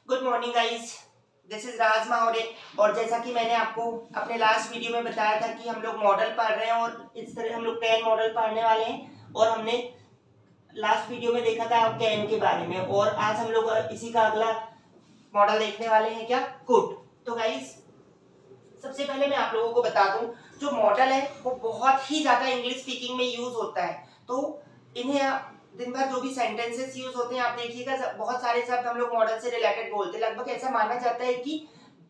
Good morning guys, this is Raj Mahaure. और जैसा कि मैंने आपको अपने लास्ट वीडियो में बताया था कि हम लोग मॉडल पढ़ रहे हैं और इस तरह हम लोग 10 मॉडल पढ़ने वाले हैं। और हमने लास्ट वीडियो में देखा था कैन के बारे में, और आज हम लोग इसी का अगला मॉडल देखने वाले हैं, क्या, कुड। तो गाइस सबसे पहले मैं आप लोगों को बता दूं, जो मॉडल है वो बहुत ही ज्यादा इंग्लिश स्पीकिंग में यूज होता है। तो इन्हें दिन भर जो भी सेंटेंसेस यूज होते हैं आप देखिएगा, बहुत सारे शब्द हम लोग मॉडल से रिलेटेड बोलते हैं। लगभग ऐसा माना जाता है कि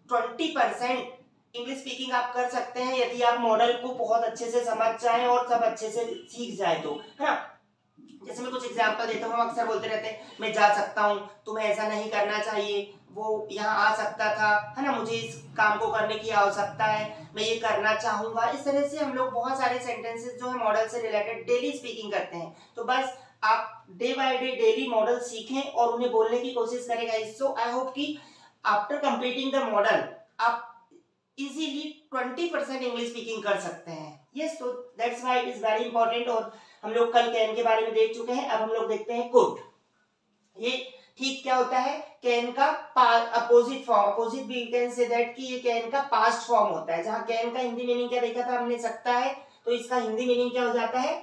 20% इंग्लिश स्पीकिंग आप कर सकते हैं यदि आप मॉडल को बहुत अच्छे से समझ जाएं और सब अच्छे से सीख जाएं, तो है ना। जैसे मैं कुछ एग्जांपल देता हूँ, हम अक्सर बोलते रहते हैं मैं जा सकता हूँ, तुम्हें ऐसा नहीं करना चाहिए, वो यहाँ आ सकता था, है ना, मुझे इस काम को करने की आवश्यकता है, मैं ये करना चाहूंगा। इस तरह से हम लोग बहुत सारे सेंटेंसेस जो है मॉडल से रिलेटेड डेली स्पीकिंग करते हैं। तो बस आप day by day daily model सीखें और उन्हें बोलने की कोशिश करेगा। सो आई होप कि आफ्टर कंप्लीटिंग द मॉडल आप इजीली 20% इंग्लिश स्पीकिंग कर सकते हैं। यस, तो that's why it is very important. और हम लोग कल कैन के बारे में देख चुके हैं, अब हम लोग देखते हैं कुड। ये ठीक क्या होता है, कैन का opposite form, opposite we can say that कि ये कैन का पास्ट फॉर्म होता है। जहां कैन का हिंदी मीनिंग क्या देखा था हमने, सकता है, तो इसका हिंदी मीनिंग क्या हो जाता है,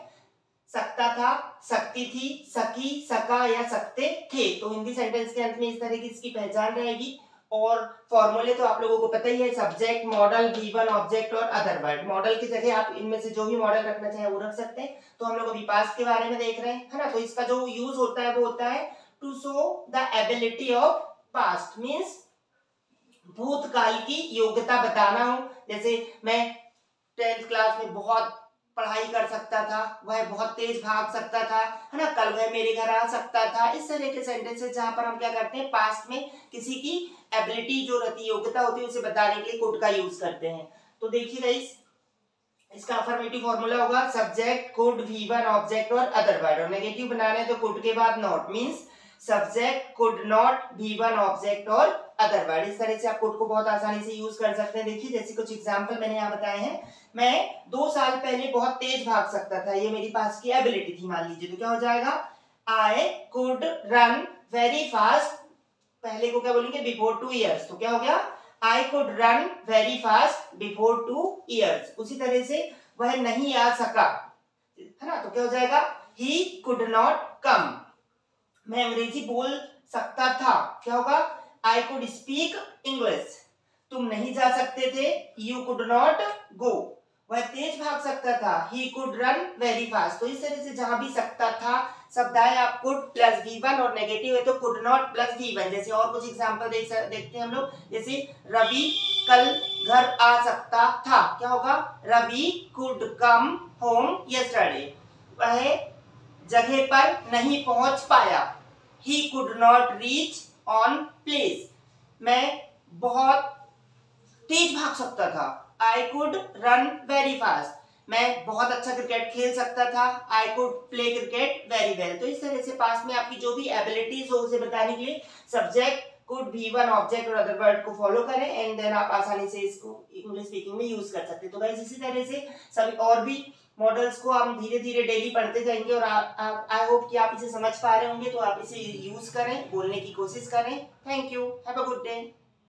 सकता था, सकती थी, सकी, सका या सकते थे। तो हिंदी सेंटेंस के अंत में इस तरह की इसकी पहचान रहेगी। और फॉर्मूले तो आप लोगों को पता ही है, सब्जेक्ट, मॉडल, वी1, ऑब्जेक्ट और अदर वर्ड। मॉडल की जगह आप इनमें से जो भी मॉडल रखना चाहे वो रख सकते हैं। तो हम लोग अभी पास्ट के बारे में देख रहे हैं, है ना। तो इसका जो यूज होता है वो होता है to show the ability of past, means भूतकाल की योग्यता बताना हो। जैसे मैं 10th क्लास में बहुत पढ़ाई कर सकता था, वह बहुत तेज भाग सकता था, है ना, कल वह मेरे घर आ सकता था। इस तरह के सेंटेंसेस जहां पर हम क्या करते हैं, पास्ट में किसी की एबिलिटी जो रहती है, योग्यता होती है, उसे बताने के लिए कुड का यूज करते हैं। तो देखिए गाइस, इसका अफर्मेटिव फॉर्मूला होगा सब्जेक्ट, कुड, वी1, ऑब्जेक्ट और अदर वर्ड। और नेगेटिव बनाने तो कुड के बाद not, means subject, could not, V1, object और अदर वर्ड। इस तरह से आप कुड को बहुत आसानी से यूज कर सकते हैं। देखिए जैसे कुछ एग्जांपल मैंने यहाँ बताए हैं। मैं 2 साल पहले बहुत तेज भाग सकता था, ये मेरी पास की एबिलिटी थी मान लीजिए। तो क्या हो जाएगा, I could run very fast. पहले को क्या बोलेंगे, बिफोर 2 इयर्स। तो क्या हो गया, I could run very fast before 2 years. उसी तरह से वह नहीं आ सका, है ना, तो क्या हो जाएगा, ही कुड नॉट कम। मैं अंग्रेजी बोल सकता था, क्या होगा, आई कुड स्पीक इंग्लिश। तुम नहीं जा सकते थे, यू कुड नॉट गो। वह तेज भाग सकता था, he could run very fast. तो इस तरह से जहां भी सकता था शब्द आए, आप कुड प्लस वी1 और नेगेटिव है तो कुड नॉट प्लस वी1। जैसे और कुछ एग्जांपल देखते हैं हम लोग। जैसे रवि कल घर आ सकता था, क्या होगा, Ravi could come home yesterday. वह जगह पर नहीं पहुंच पाया, he could not reach on place। मैं बहुत तेज भाग सकता था, I could run very fast। मैं बहुत अच्छा क्रिकेट खेल सकता था, I could play cricket very well। तो इस तरह से पास्ट में आपकी जो भी एबिलिटीज हो उसे बताने के लिए सब्जेक्ट, कुड, वी1, ऑब्जेक्ट और अदर वर्ड को फॉलो करें, एंड देन आप आसानी से इसको इंग्लिश स्पीकिंग में यूज कर सकते हैं। तो गाइस इसी तरह से सभी और भी मॉडल्स को हम धीरे धीरे डेली पढ़ते जाएंगे। और आई होप कि आप इसे समझ पा रहे होंगे, तो आप इसे यूज करें, बोलने की कोशिश करें। Thank you, have a good day.